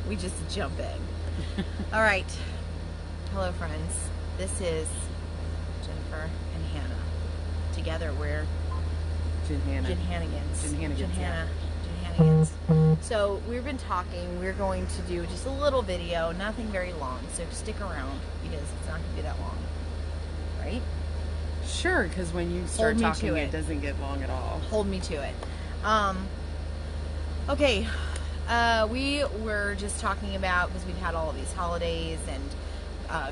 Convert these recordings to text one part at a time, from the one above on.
We just jump in. All right. Hello, friends. This is Jennifer and Hannah. Together, we're JenHannagans. JenHannagans. So we've been talking. We're going to do just a little video, nothing very long. So stick around because it's not going to be that long, right? Sure, because when you start talking, it doesn't get long at all. Hold me to it. Okay. We were just talking about, because we've had all of these holidays and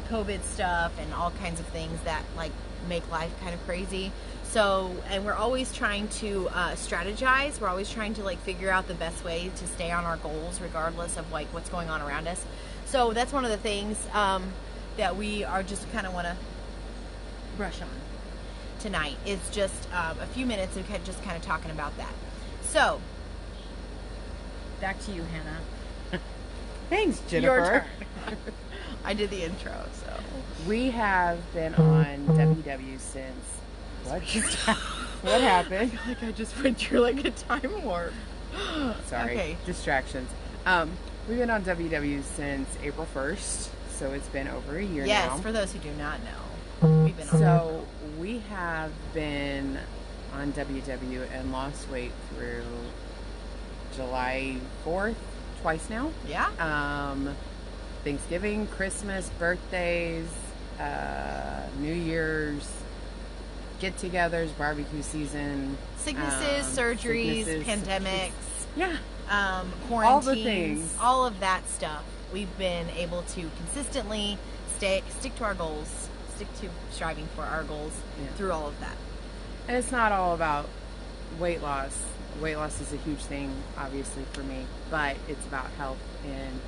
COVID stuff and all kinds of things that like make life kind of crazy. So, and we're always trying to strategize. We're always trying to like figure out the best way to stay on our goals regardless of like what's going on around us. So that's one of the things that we are just kind of want to brush on tonight. Is just a few minutes of just kind of talking about that. So, back to you, Hannah. Thanks, Jennifer. Your turn. I did the intro, so. We have been on WW since... What happened? I feel like I just went through like a time warp. Sorry. Okay. Distractions. We've been on WW since April 1st, so it's been over a year now. Yes, for those who do not know. We've been on So, we have been on WW and lost weight through July 4th, twice now. Yeah. Thanksgiving, Christmas, birthdays, New Year's, get-togethers, barbecue season. Sicknesses, surgeries, pandemics. Yeah. Quarantines. All the things. All of that stuff. We've been able to consistently stick to our goals, stick to striving for our goals through all of that. And it's not all about weight loss. Weight loss is a huge thing, obviously, for me. But it's about health and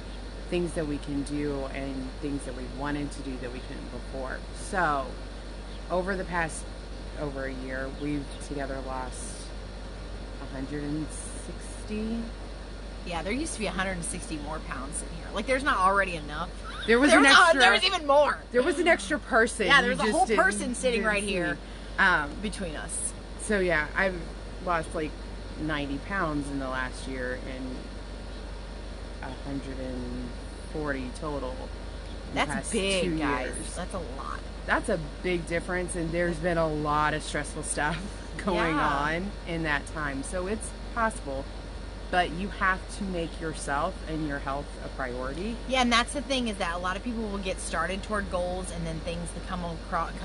things that we can do and things that we wanted to do that we couldn't before. So, over the past over a year, we've together lost 160. Yeah, there used to be 160 more pounds in here. Like, there's not already enough. There was an extra. There was even more. There was an extra person. Yeah, there was a whole person sitting right here between us. So yeah, I've lost like 90 pounds in the last year and 140 total. That's big, guys. That's a lot. That's a big difference, and there's been a lot of stressful stuff going on in that time. So it's possible, but you have to make yourself and your health a priority. Yeah, and that's the thing, is that a lot of people will get started toward goals, and then things that come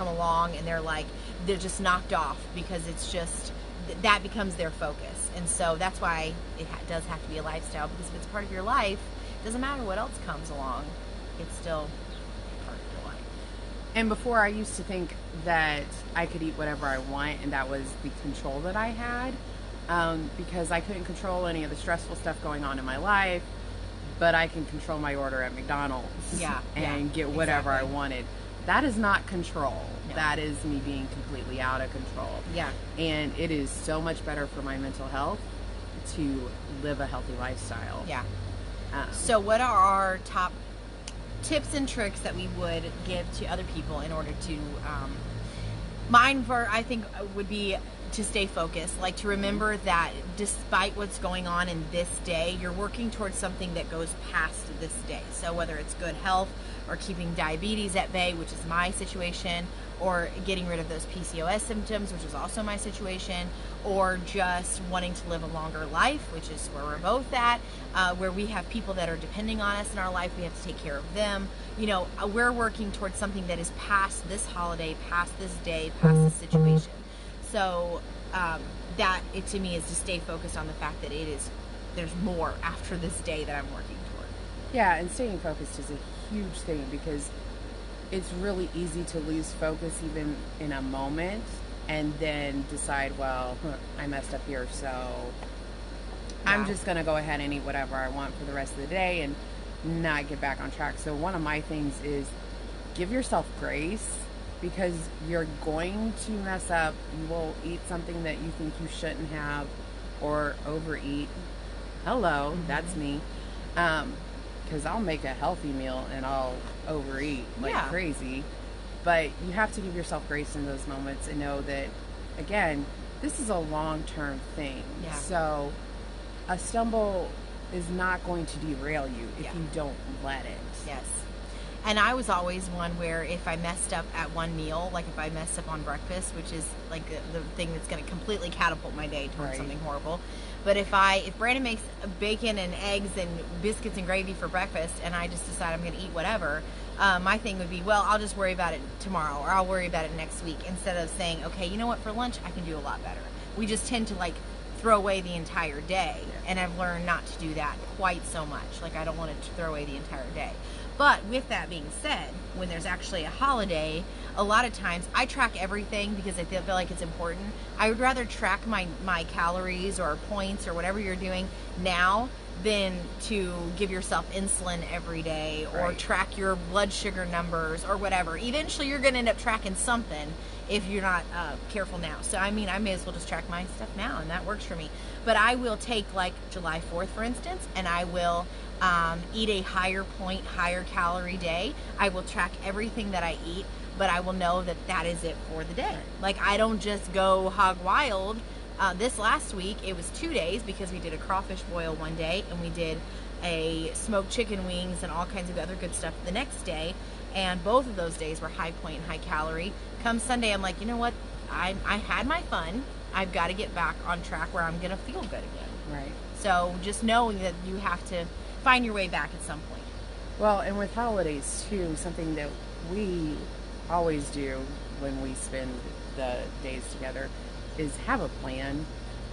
along, and they're just knocked off because it's just that becomes their focus. And so that's why it does have to be a lifestyle, because if it's part of your life, it doesn't matter what else comes along. It's still part of your life. And before, I used to think that I could eat whatever I want, and that was the control that I had, because I couldn't control any of the stressful stuff going on in my life, but I can control my order at McDonald's and get whatever I wanted. That is not control. No. That is me being completely out of control. Yeah. And it is so much better for my mental health to live a healthy lifestyle. Yeah. So what are our top tips and tricks that we would give to other people in order to I think would be to stay focused, like to remember that despite what's going on in this day, you're working towards something that goes past this day. So whether it's good health or keeping diabetes at bay, which is my situation, or getting rid of those PCOS symptoms, which is also my situation, or just wanting to live a longer life, which is where we're both at, where we have people that are depending on us in our life, we have to take care of them. You know, we're working towards something that is past this holiday, past this day, past this situation. So that, to me, is to stay focused on the fact that there's more after this day that I'm working toward. Yeah, and staying focused is a huge thing, because it's really easy to lose focus even in a moment and then decide, well, I messed up here, so I'm just going to go ahead and eat whatever I want for the rest of the day and not get back on track. So one of my things is give yourself grace, because you're going to mess up. You will eat something that you think you shouldn't have, or overeat. Hello, that's me. Because I'll make a healthy meal and I'll overeat like crazy. But you have to give yourself grace in those moments and know that, again, this is a long-term thing. Yeah. So a stumble is not going to derail you if Yeah. you don't let it. Yes. And I was always one where if I messed up at one meal, like if I messed up on breakfast, which is like the thing that's going to completely catapult my day towards Right. something horrible. But if Brandon makes bacon and eggs and biscuits and gravy for breakfast and I just decide I'm going to eat whatever, my thing would be, well, I'll just worry about it tomorrow or I'll worry about it next week, instead of saying, okay, you know what, for lunch I can do a lot better. We just tend to like throw away the entire day, and I've learned not to do that quite so much. Like, I don't want to throw away the entire day. But with that being said, when there's actually a holiday, a lot of times I track everything because I feel like it's important. I would rather track my calories or points or whatever you're doing now than to give yourself insulin every day or Right. track your blood sugar numbers or whatever. Eventually you're going to end up tracking something if you're not careful now. So, I mean, I may as well just track my stuff now, and that works for me. But I will take, like, July 4th, for instance, and I will eat a higher point, higher calorie day. I will track everything that I eat, but I will know that that is it for the day. Right. Like, I don't just go hog wild. This last week, it was 2 days because we did a crawfish boil one day, and we did a smoked chicken wings and all kinds of other good stuff the next day. And both of those days were high point and high calorie. Come Sunday, I'm like, you know what? I had my fun. I've got to get back on track where I'm going to feel good again. Right. So just knowing that you have to find your way back at some point. Well, and with holidays too, something that we always do when we spend the days together is have a plan.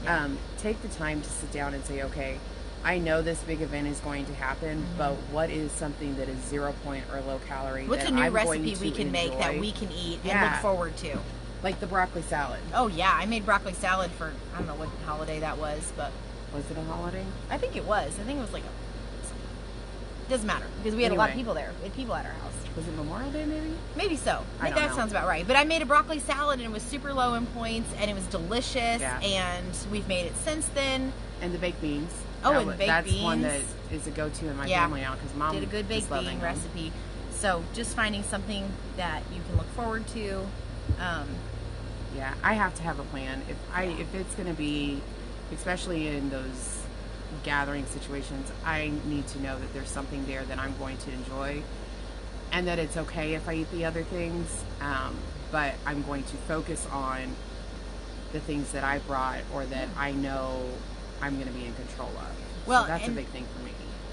Yeah. Take the time to sit down and say, okay, I know this big event is going to happen, but what is something that is 0 point or low calorie? What's that a new I'm recipe going we to can make that enjoy? we can eat and Yeah. look forward to? Like the broccoli salad. Oh, yeah. I made broccoli salad for, I don't know what holiday that was, but Was it a holiday? I think it was. I think it was like doesn't matter because we had a lot of Anyway. people there. We had people at our house. Was it Memorial Day maybe? Maybe so. I think don't that know. sounds about right. But I made a broccoli salad and it was super low in points and it was delicious. Yeah. And we've made it since then. And the baked beans. Oh, That and wa- baked That's one that beans. is a go-to in my Yeah. family now because mom Did a good is baked loving bean them. recipe. So just finding something that you can look forward to. Yeah, I have to have a plan. If it's going to be, especially in those gathering situations, I need to know that there's something there that I'm going to enjoy, and that it's okay if I eat the other things. But I'm going to focus on the things that I brought or that I know I'm going to be in control of. Well, so that's a and- big thing for me.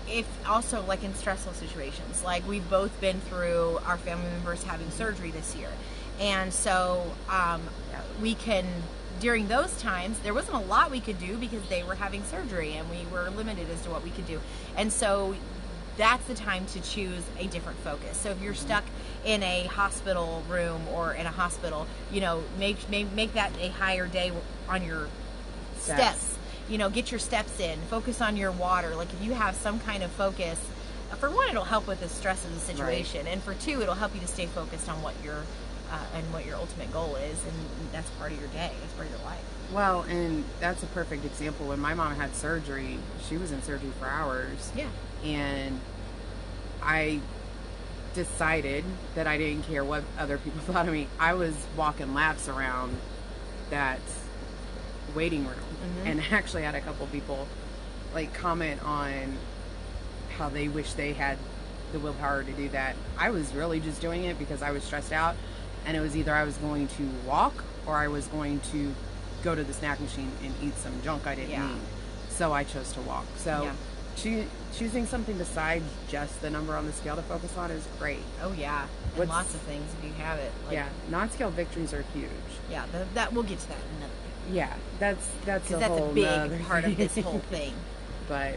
If also like in stressful situations, like we've both been through our family members having surgery this year, and so we can, during those times there wasn't a lot we could do because they were having surgery and we were limited as to what we could do, and so that's the time to choose a different focus. So if you're stuck in a hospital room or in a hospital, you know, make that a higher day on your steps. You know, get your steps in, focus on your water. Like if you have some kind of focus, for one, it'll help with the stress of the situation, and for two, it'll help you to stay focused on what your ultimate goal is, and that's part of your day. That's part of your life. Well, and that's a perfect example. When my mom had surgery, she was in surgery for hours. Yeah. And I decided that I didn't care what other people thought of me. I was walking laps around that waiting room, and actually had a couple people like comment on how they wish they had the willpower to do that. I was really just doing it because I was stressed out, and it was either I was going to walk or I was going to go to the snack machine and eat some junk I didn't Yeah. need. So I chose to walk. So choosing something besides just the number on the scale to focus on is great. Oh yeah, and What's- lots of things if you have it. Like, Yeah, non-scale victories are huge. Yeah, that we'll get to that in another thing. Yeah, that's Because that's whole a big nother part of this thing. whole thing. But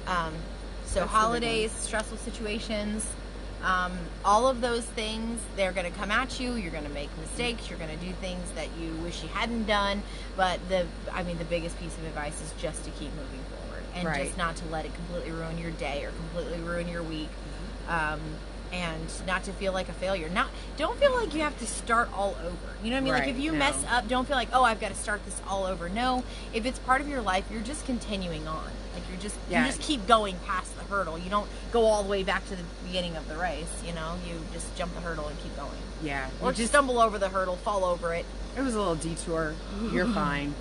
So That's the big holidays, stressful situations, all of those things, they're going to come at you. You're going to make mistakes. You're going to do things that you wish you hadn't done. But the biggest piece of advice is just to keep moving forward and Right. just not to let it completely ruin your day or completely ruin your week. And not to feel like a failure. Don't feel like you have to start all over. You know what I mean? Like Right, if you no. mess up, don't feel like, oh, I've got to start this all over. No, if it's part of your life, you're just continuing on. Like you just keep going past the hurdle. You don't go all the way back to the beginning of the race. You know, you just jump the hurdle and keep going. yeah, Or just stumble over the hurdle, fall over it. it was a little detour. You're fine.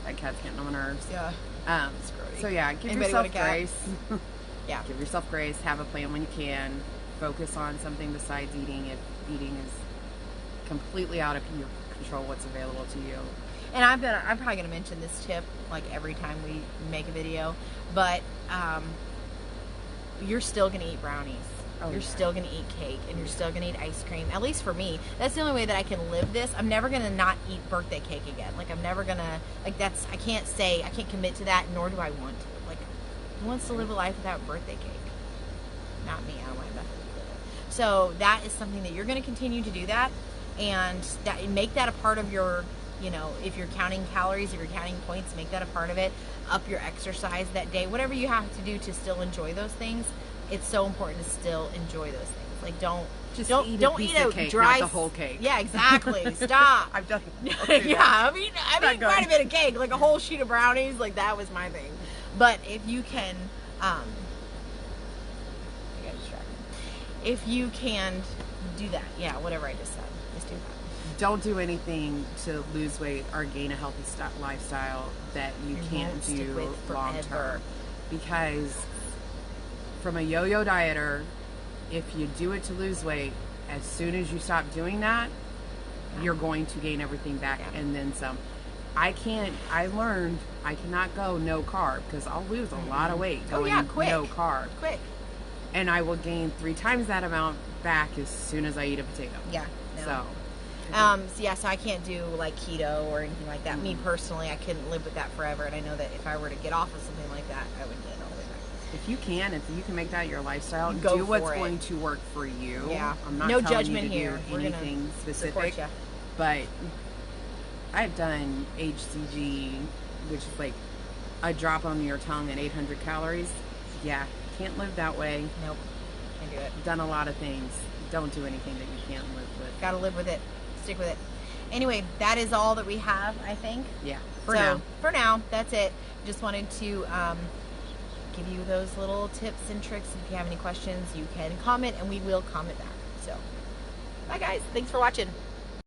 That cat's getting on my nerves. Yeah. Scroty. So yeah, give Anybody yourself want a cat? grace. Yeah. Give yourself grace. Have a plan when you can. Focus on something besides eating. If eating is completely out of your control, what's available to you. And I'm probably gonna mention this tip like every time we make a video, but you're still gonna eat brownies. Oh, You're yeah. still gonna eat cake, and you're still gonna eat ice cream. At least for me, that's the only way that I can live this. I'm never gonna not eat birthday cake again. Like I'm never gonna I can't commit to that, nor do I want to. Like, who wants to live a life without birthday cake? Not me. I don't want nothing to do with it. So that is something that you're gonna continue to do that, and make that a part of your. You know, if you're counting calories, if you're counting points, make that a part of it. Up your exercise that day. Whatever you have to do to still enjoy those things, it's so important to still enjoy those things. Like don't eat a cake, dry not the whole cake. Yeah, exactly. Stop. I've done. Yeah, I mean Not quite a good. bit of cake, like a whole sheet of brownies. Like that was my thing. But if you can, I got distracted. If you can do that, yeah, whatever I just said, just do that. Don't do anything to lose weight or gain a healthy lifestyle that you can't won't stick do with long forever. term. Because from a yo-yo dieter, if you do it to lose weight, as soon as you stop doing that, you're going to gain everything back and then some. I learned I cannot go no carb because I'll lose a lot of weight going quick. no carb. Quick. And I will gain 3 times that amount back as soon as I eat a potato. Yeah. No. So So I can't do like keto or anything like that. Me personally, I couldn't live with that forever, and I know that if I were to get off of something like that, I would get it all the way back. if you can make that your lifestyle, Go do what's for it. going to work for you. Yeah. I'm not No telling judgment you to here. do We're gonna anything specific, support ya. but I've done HCG, which is like a drop on your tongue at 800 calories. Yeah, can't live that way. Nope. Can't do it. Done a lot of things. Don't do anything that you can't live with. Gotta live with it. Stick with it. Anyway, that is all that we have, I think. Yeah, For now, that's it. Just wanted to give you those little tips and tricks. If you have any questions, you can comment, and we will comment back. So, bye guys. Thanks for watching.